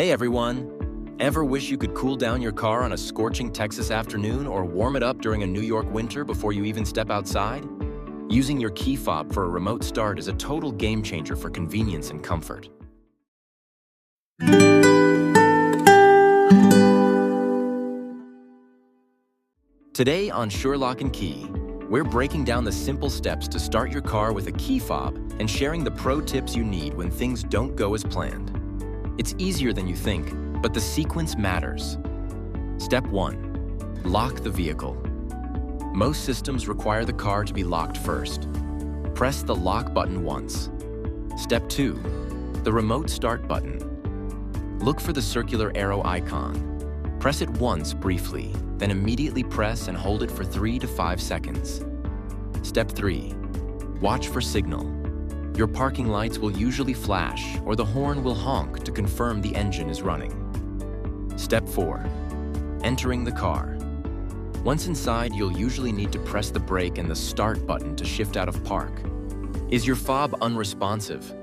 Hey everyone! Ever wish you could cool down your car on a scorching Texas afternoon or warm it up during a New York winter before you even step outside? Using your key fob for a remote start is a total game changer for convenience and comfort. Today on Sure Lock and Key, we're breaking down the simple steps to start your car with a key fob and sharing the pro tips you need when things don't go as planned. It's easier than you think, but the sequence matters. Step 1. Lock the vehicle. Most systems require the car to be locked first. Press the lock button once. Step 2. The remote start button. Look for the circular arrow icon. Press it once briefly, then immediately press and hold it for 3 to 5 seconds. Step 3. Watch for signal. Your parking lights will usually flash or the horn will honk to confirm the engine is running. Step 4. Entering the car. Once inside, you'll usually need to press the brake and the start button to shift out of park. Is your fob unresponsive?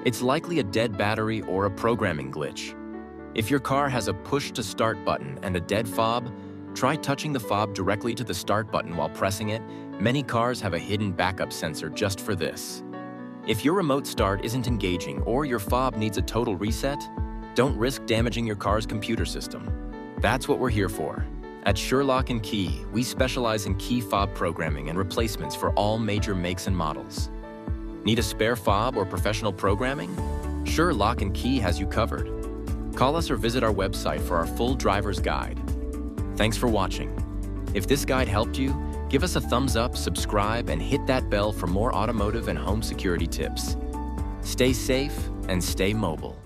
It's likely a dead battery or a programming glitch. If your car has a push-to-start button and a dead fob, try touching the fob directly to the start button while pressing it. Many cars have a hidden backup sensor just for this. If your remote start isn't engaging or your fob needs a total reset, don't risk damaging your car's computer system. That's what we're here for. At Sure Lock and Key, we specialize in key fob programming and replacements for all major makes and models. Need a spare fob or professional programming? Sure Lock and Key has you covered. Call us or visit our website for our full driver's guide. Thanks for watching. If this guide helped you, give us a thumbs up, subscribe, and hit that bell for more automotive and home security tips. Stay safe and stay mobile.